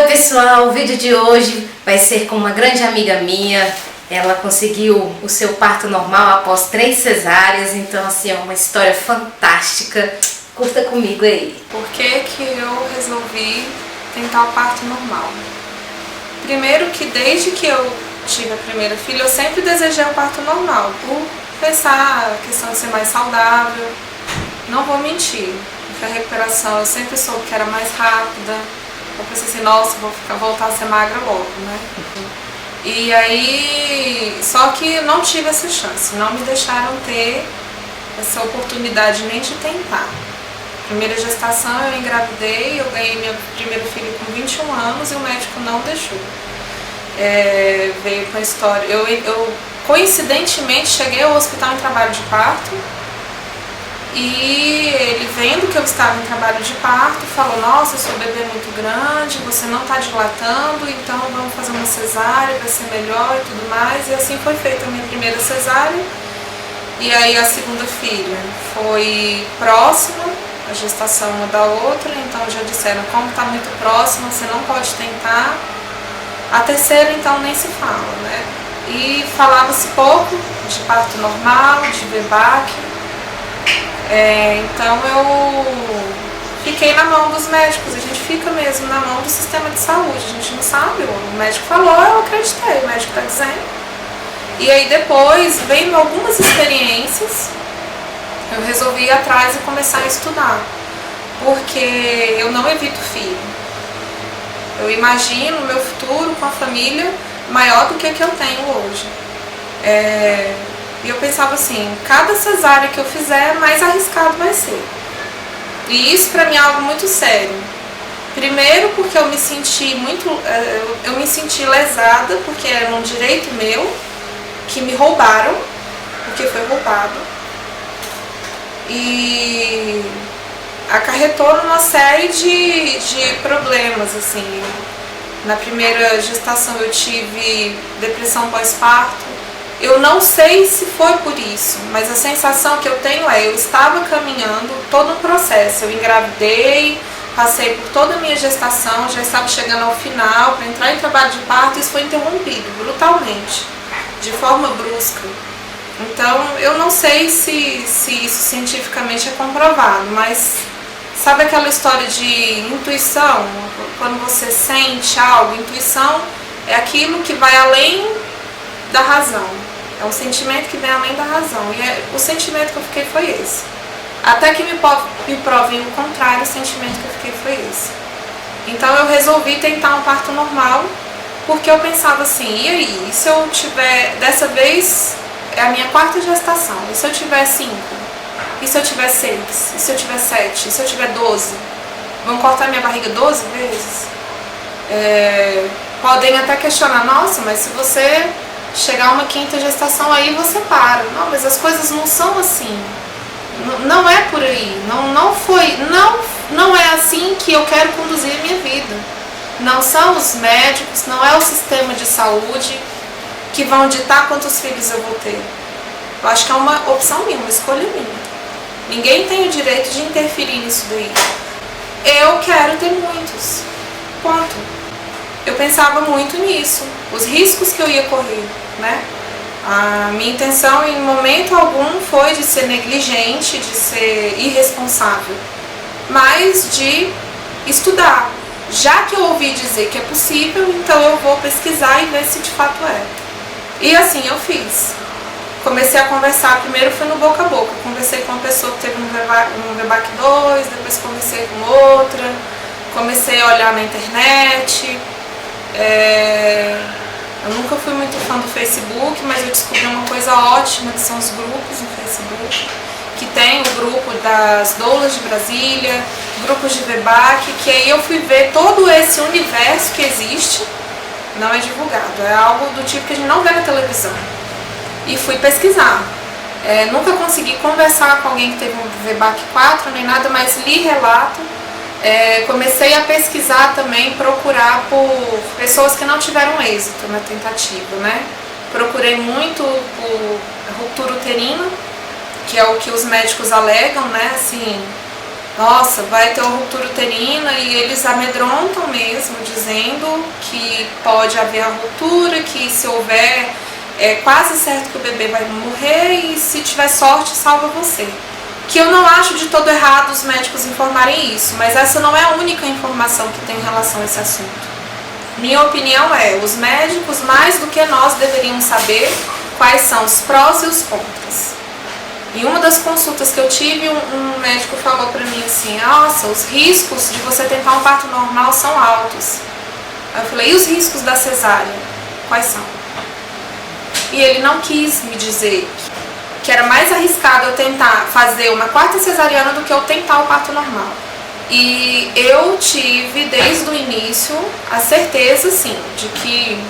pessoal, o vídeo de hoje vai ser com uma grande amiga minha. Ela conseguiu o seu parto normal após 3 cesáreas, então assim, é uma história fantástica. Curta comigo aí. Por que que eu resolvi tentar o parto normal? Primeiro que desde que eu tive a primeira filha, eu sempre desejei o parto normal, por pensar a questão de ser mais saudável. Não vou mentir, porque a recuperação eu sempre soube que era mais rápida. Eu pensei assim, nossa, vou voltar a ser magra logo, né? E aí, só que não tive essa chance, não me deixaram ter essa oportunidade nem de tentar. Primeira gestação eu engravidei, eu ganhei minha primeira filha com 21 anos e o médico não deixou. Veio com a história, eu coincidentemente cheguei ao hospital em trabalho de parto e ele, vendo que eu estava em trabalho de parto, falou: nossa, seu bebê é muito grande, você não está dilatando, então vamos fazer uma cesárea, vai ser melhor e tudo mais. E assim foi feita a minha primeira cesárea. E aí a segunda filha foi próxima, a gestação uma da outra, então já disseram, como está muito próxima, você não pode tentar. A terceira então nem se fala, né? E falava-se pouco de parto normal, de VBAC. Então eu fiquei na mão dos médicos, a gente fica mesmo na mão do sistema de saúde, a gente não sabe, o médico falou, eu acreditei, o médico está dizendo. E aí depois, vendo algumas experiências, eu resolvi ir atrás e começar a estudar, porque eu não evito filho. Eu imagino o meu futuro com a família maior do que a que eu tenho hoje. E eu pensava assim, cada cesárea que eu fizer, mais arriscado vai ser. E isso pra mim é algo muito sério. Primeiro porque eu me senti lesada, porque era um direito meu, que me roubaram, porque foi roubado. E acarretou numa série de problemas, assim. Na primeira gestação eu tive depressão pós-parto. Eu não sei se foi por isso, mas a sensação que eu tenho eu estava caminhando todo um processo. Eu engravidei, passei por toda a minha gestação, já estava chegando ao final para entrar em trabalho de parto e isso foi interrompido brutalmente, de forma brusca. Então eu não sei se isso cientificamente é comprovado, mas sabe aquela história de intuição? Quando você sente algo, intuição é aquilo que vai além da razão. É um sentimento que vem além da razão. E o sentimento que eu fiquei foi esse. Até que me provem o contrário, o sentimento que eu fiquei foi esse. Então eu resolvi tentar um parto normal, porque eu pensava assim, e aí? E se eu tiver, dessa vez é a minha 4ª gestação, e se eu tiver 5? E se eu tiver 6? E se eu tiver 7? E se eu tiver 12? Vão cortar minha barriga 12 vezes? Podem até questionar, nossa, mas se você chegar a uma 5ª gestação aí você para. Não, mas as coisas não são assim. Não é por aí. Não é assim que eu quero conduzir a minha vida. Não são os médicos, não é o sistema de saúde que vão ditar quantos filhos eu vou ter. Eu acho que é uma opção minha, uma escolha minha. Ninguém tem o direito de interferir nisso daí. Eu quero ter muitos. Ponto. Eu pensava muito nisso, os riscos que eu ia correr, né? A minha intenção em momento algum foi de ser negligente, de ser irresponsável, mas de estudar. Já que eu ouvi dizer que é possível, então eu vou pesquisar e ver se de fato é. E assim eu fiz. Comecei a conversar, primeiro foi no boca a boca, conversei com uma pessoa que teve um VBAC 2, depois conversei com outra, comecei a olhar na internet. Eu nunca fui muito fã do Facebook, mas eu descobri uma coisa ótima, que são os grupos no Facebook, que tem o grupo das doulas de Brasília, grupos de VBAC, que aí eu fui ver todo esse universo que existe, não é divulgado, é algo do tipo que a gente não vê na televisão. E fui pesquisar. Nunca consegui conversar com alguém que teve um VBAC 4 nem nada, mas li relato. Comecei a pesquisar também, procurar por pessoas que não tiveram êxito na tentativa, né? Procurei muito por ruptura uterina, que é o que os médicos alegam, né? Assim, nossa, vai ter uma ruptura uterina, e eles amedrontam mesmo, dizendo que pode haver a ruptura, que se houver, é quase certo que o bebê vai morrer, e se tiver sorte, salva você. Que eu não acho de todo errado os médicos informarem isso, mas essa não é a única informação que tem em relação a esse assunto. Minha opinião é, os médicos, mais do que nós, deveríamos saber quais são os prós e os contras. Em uma das consultas que eu tive, um médico falou pra mim assim, nossa, os riscos de você tentar um parto normal são altos. Aí eu falei, e os riscos da cesárea? Quais são? E ele não quis me dizer que era mais arriscado eu tentar fazer uma 4ª cesariana do que eu tentar o parto normal. E eu tive, desde o início, a certeza, sim, de que...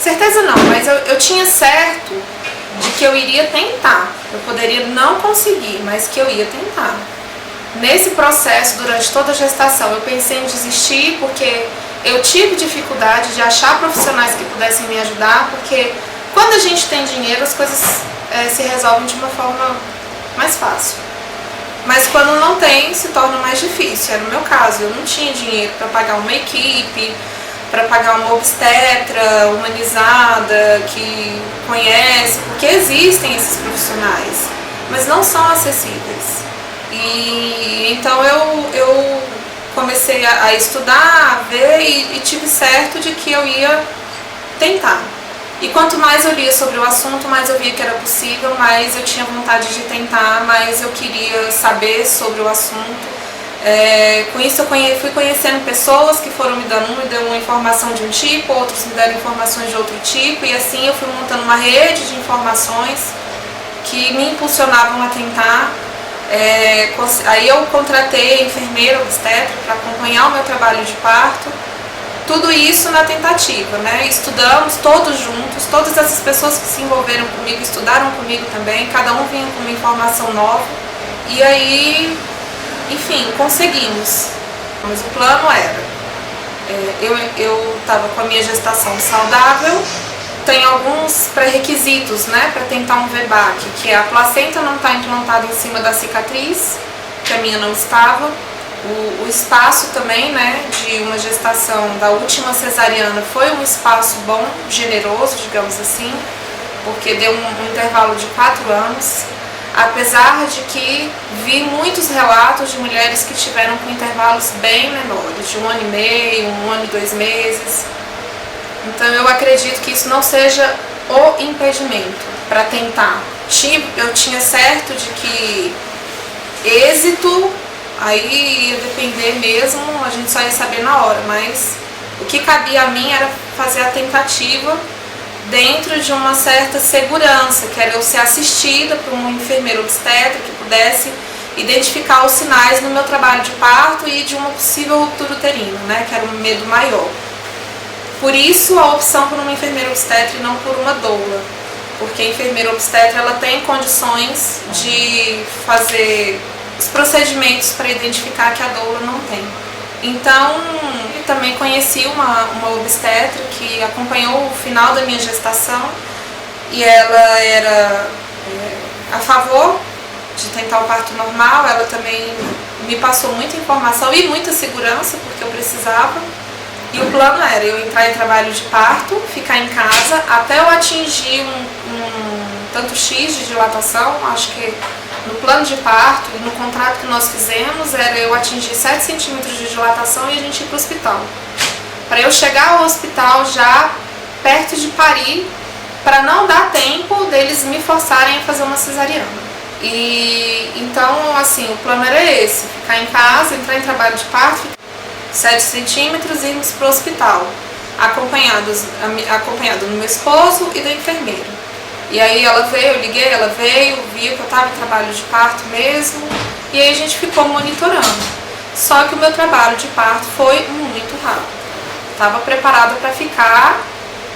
Certeza não, mas eu tinha certo de que eu iria tentar. Eu poderia não conseguir, mas que eu ia tentar. Nesse processo, durante toda a gestação, eu pensei em desistir porque eu tive dificuldade de achar profissionais que pudessem me ajudar, porque quando a gente tem dinheiro, as coisas se resolvem de uma forma mais fácil. Mas quando não tem, se torna mais difícil. Era o meu caso, eu não tinha dinheiro para pagar uma equipe, para pagar uma obstetra humanizada, que conhece, porque existem esses profissionais, mas não são acessíveis. E então eu comecei a estudar, a ver e tive certo de que eu ia tentar. E quanto mais eu lia sobre o assunto, mais eu via que era possível, mais eu tinha vontade de tentar, mais eu queria saber sobre o assunto. Com isso eu fui conhecendo pessoas que foram me dando uma informação de um tipo, outros me deram informações de outro tipo, e assim eu fui montando uma rede de informações que me impulsionavam a tentar. Aí eu contratei enfermeira obstetra para acompanhar o meu trabalho de parto. Tudo isso na tentativa, né? Estudamos todos juntos, todas essas pessoas que se envolveram comigo estudaram comigo também, cada um vinha com uma informação nova, e aí, enfim, conseguimos. Mas o plano era, eu estava com a minha gestação saudável, tem alguns pré-requisitos, né, para tentar um VBAC, que é a placenta não estar implantada em cima da cicatriz, que a minha não estava. O espaço também, né, de uma gestação da última cesariana foi um espaço bom, generoso, digamos assim, porque deu um intervalo de 4 anos, apesar de que vi muitos relatos de mulheres que tiveram com intervalos bem menores, de 1 ano e meio, 1 ano e 2 meses. Então eu acredito que isso não seja o impedimento para tentar. Eu tinha certo de que êxito, aí ia depender mesmo, a gente só ia saber na hora, mas o que cabia a mim era fazer a tentativa dentro de uma certa segurança, que era eu ser assistida por um enfermeiro obstetra que pudesse identificar os sinais no meu trabalho de parto e de uma possível ruptura uterina, né, que era um medo maior. Por isso a opção por uma enfermeira obstetra e não por uma doula, porque a enfermeira obstetra ela tem condições de fazer os procedimentos para identificar que a doula não tem. Então, eu também conheci uma obstetra que acompanhou o final da minha gestação e ela era a favor de tentar o parto normal. Ela também me passou muita informação e muita segurança, porque eu precisava. E o plano era eu entrar em trabalho de parto, ficar em casa até eu atingir um tanto X de dilatação. Acho que no plano de parto e no contrato que nós fizemos era eu atingir 7 centímetros de dilatação e a gente ir para o hospital. Para eu chegar ao hospital já perto de parir, para não dar tempo deles me forçarem a fazer uma cesariana. E então, assim, o plano era esse, ficar em casa, entrar em trabalho de parto, 7 centímetros e irmos para o hospital, acompanhado do meu esposo e da enfermeira. E aí ela veio, eu liguei, ela veio, viu que eu estava em trabalho de parto mesmo, e aí a gente ficou monitorando. Só que o meu trabalho de parto foi muito rápido. Estava preparada para ficar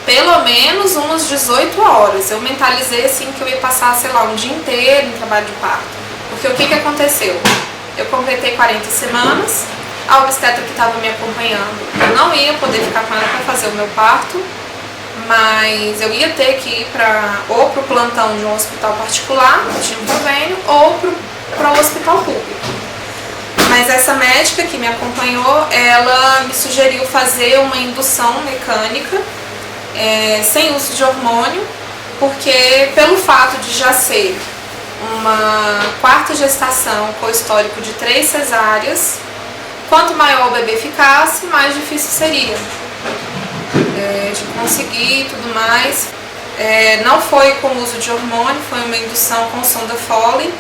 pelo menos umas 18 horas. Eu mentalizei assim que eu ia passar, sei lá, um dia inteiro em trabalho de parto. Porque o que aconteceu? Eu completei 40 semanas, a obstetra que estava me acompanhando, eu não ia poder ficar com ela para fazer o meu parto, mas eu ia ter que ir ou para o plantão de um hospital particular, que tinha um convênio, ou para o hospital público. Mas Mas essa médica que me acompanhou, ela me sugeriu fazer uma indução mecânica, sem uso de hormônio, porque pelo fato de já ser uma 4ª gestação com histórico de 3 cesáreas, quanto maior o bebê ficasse, mais difícil seria de conseguir e tudo mais. Não foi com uso de hormônio, foi uma indução com sonda Foley.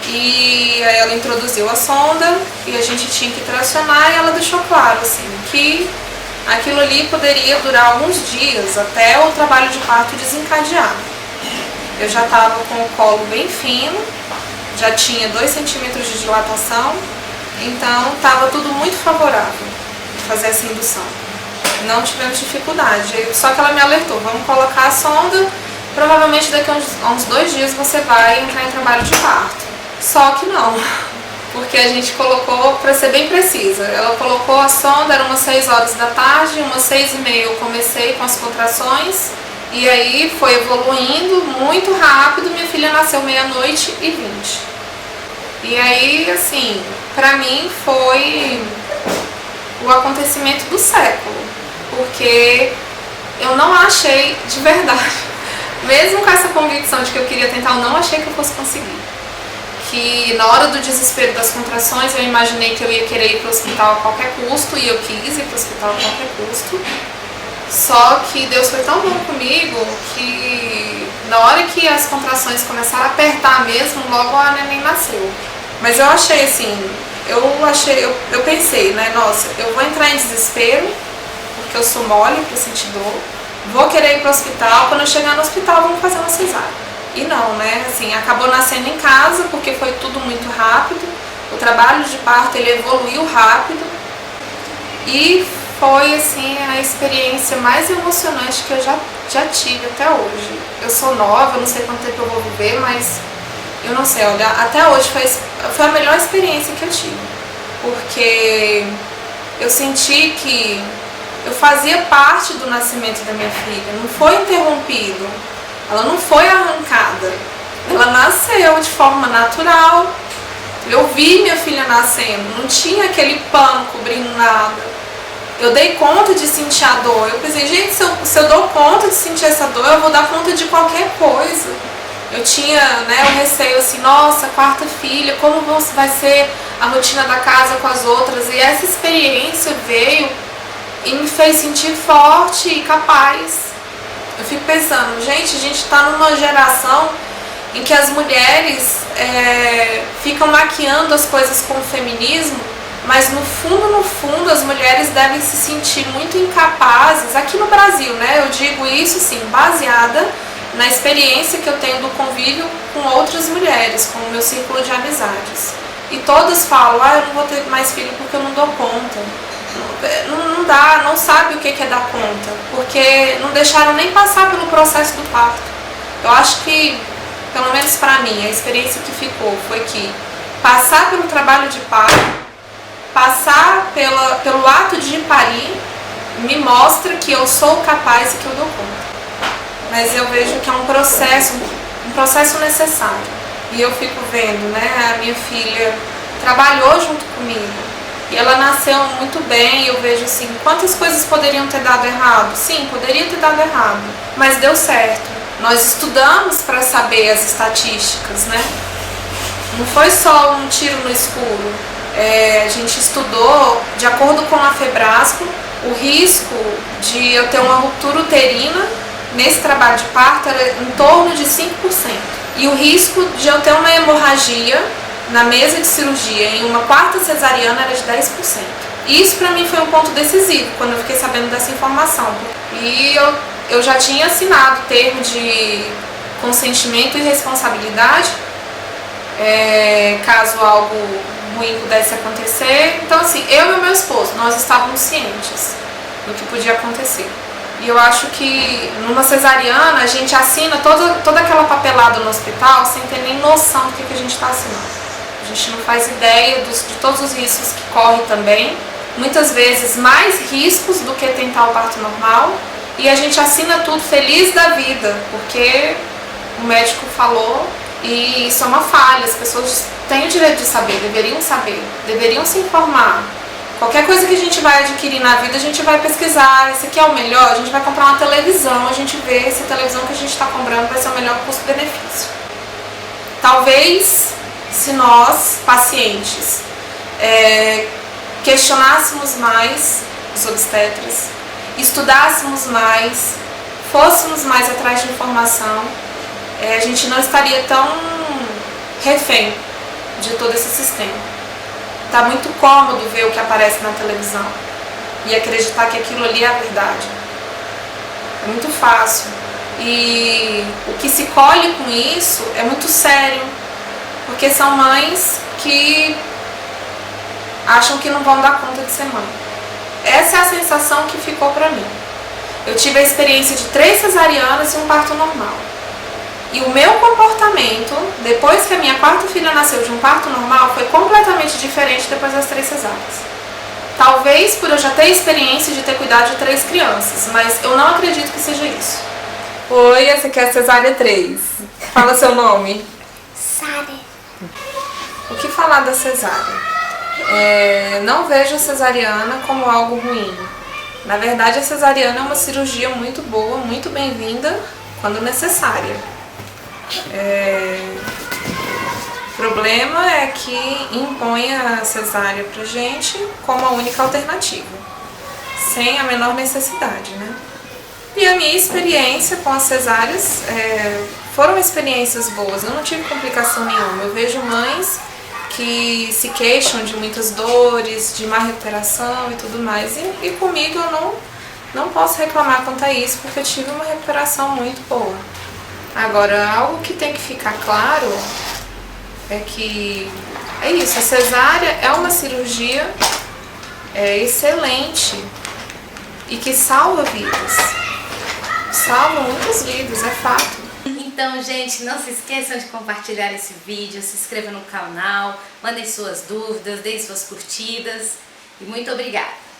E aí ela introduziu a sonda e a gente tinha que tracionar, e ela deixou claro assim, que aquilo ali poderia durar alguns dias até o trabalho de parto desencadear. Eu já estava com o colo bem fino, já tinha 2 centímetros de dilatação, então estava tudo muito favorável fazer essa indução. Não tivemos dificuldade, só que ela me alertou, vamos colocar a sonda, provavelmente daqui a uns 2 dias você vai entrar em trabalho de parto. Só que não, porque a gente colocou, para ser bem precisa, ela colocou a sonda, era umas 6 horas da tarde, umas 6h30 eu comecei com as contrações, e aí foi evoluindo muito rápido, minha filha nasceu 00h20. E aí, assim, pra mim foi o acontecimento do século, porque eu não achei de verdade, mesmo com essa convicção de que eu queria tentar, eu não achei que eu fosse conseguir. Que na hora do desespero das contrações eu imaginei que eu ia querer ir para o hospital a qualquer custo, e eu quis ir para o hospital a qualquer custo. Só que Deus foi tão bom comigo que na hora que as contrações começaram a apertar mesmo, logo a neném nasceu. Mas eu achei assim, eu pensei, né, nossa, eu vou entrar em desespero, porque eu sou mole para sentir dor, vou querer ir para o hospital, quando eu chegar no hospital vamos fazer uma cesárea. E não, né, assim, acabou nascendo em casa porque foi tudo muito rápido, o trabalho de parto ele evoluiu rápido e foi assim a experiência mais emocionante que eu já tive até hoje. Eu sou nova, eu não sei quanto tempo eu vou viver, mas eu não sei, olha, até hoje foi a melhor experiência que eu tive, porque eu senti que eu fazia parte do nascimento da minha filha, não foi interrompido. Ela não foi arrancada, ela nasceu de forma natural. Eu vi minha filha nascendo, não tinha aquele pano cobrindo nada. Eu dei conta de sentir a dor. Eu pensei, gente, se eu dou conta de sentir essa dor, eu vou dar conta de qualquer coisa. Eu tinha, né, o receio assim, nossa, 4ª filha, como vai ser a rotina da casa com as outras? E essa experiência veio e me fez sentir forte e capaz. Eu fico pensando, gente, a gente está numa geração em que as mulheres ficam maquiando as coisas com o feminismo, mas no fundo, as mulheres devem se sentir muito incapazes, aqui no Brasil, né? Eu digo isso, sim, baseada na experiência que eu tenho do convívio com outras mulheres, com o meu círculo de amizades. E todas falam, eu não vou ter mais filho porque eu não dou conta. Não dá, não sabe o que é dar conta, porque não deixaram nem passar pelo processo do parto. Eu acho que, pelo menos pra mim, a experiência que ficou foi que passar pelo trabalho de parto, passar pelo ato de parir, me mostra que eu sou capaz e que eu dou conta. Mas eu vejo que é um processo necessário. E eu fico vendo, né, a minha filha trabalhou junto comigo. E ela nasceu muito bem, eu vejo assim, quantas coisas poderiam ter dado errado? Sim, poderia ter dado errado, mas deu certo. Nós estudamos para saber as estatísticas, né? Não foi só um tiro no escuro. A gente estudou, de acordo com a Febrasco, o risco de eu ter uma ruptura uterina nesse trabalho de parto era em torno de 5%. E o risco de eu ter uma hemorragia na mesa de cirurgia em uma 4ª cesariana era de 10%. Isso para mim foi um ponto decisivo quando eu fiquei sabendo dessa informação. E eu já tinha assinado termo de consentimento e responsabilidade, caso algo ruim pudesse acontecer. Então assim, eu e meu esposo, nós estávamos cientes do que podia acontecer. E eu acho que numa cesariana a gente assina toda aquela papelada no hospital sem ter nem noção do que a gente está assinando. A gente não faz ideia de todos os riscos que corre também. Muitas vezes mais riscos do que tentar o parto normal. E a gente assina tudo feliz da vida, porque o médico falou E isso é uma falha, as pessoas têm o direito de saber, deveriam se informar. Qualquer coisa que a gente vai adquirir na vida, a gente vai pesquisar, esse aqui é o melhor, a gente vai comprar uma televisão, a gente vê se a televisão que a gente está comprando vai ser o melhor custo-benefício. Talvez, se nós, pacientes, questionássemos mais os obstetras, estudássemos mais, fôssemos mais atrás de informação, a gente não estaria tão refém de todo esse sistema. Tá muito cômodo ver o que aparece na televisão e acreditar que aquilo ali é a verdade. É muito fácil. E o que se colhe com isso é muito sério, porque são mães que acham que não vão dar conta de ser mãe. Essa é a sensação que ficou pra mim. Eu tive a experiência de 3 cesarianas e um parto normal. E o meu comportamento, depois que a minha 4ª filha nasceu de um parto normal, foi completamente diferente depois das 3 cesáreas. Talvez por eu já ter experiência de ter cuidado de 3 crianças, mas eu não acredito que seja isso. Oi, essa aqui é a cesárea 3. Fala seu nome. Sara. O que falar da cesárea? Não vejo a cesariana como algo ruim. Na verdade, a cesariana é uma cirurgia muito boa, muito bem-vinda, quando necessária. O problema é que impõe a cesárea pra gente como a única alternativa, sem a menor necessidade, né? E a minha experiência com as cesáreas foram experiências boas, eu não tive complicação nenhuma. Eu vejo mães que se queixam de muitas dores, de má recuperação e tudo mais, e comigo eu não posso reclamar quanto a isso, porque eu tive uma recuperação muito boa. Agora, algo que tem que ficar claro é que é isso, a cesárea é uma cirurgia excelente e que salva vidas. Salva muitas vidas, é fato. Então, gente, não se esqueçam de compartilhar esse vídeo, se inscrevam no canal, mandem suas dúvidas, deem suas curtidas e muito obrigada!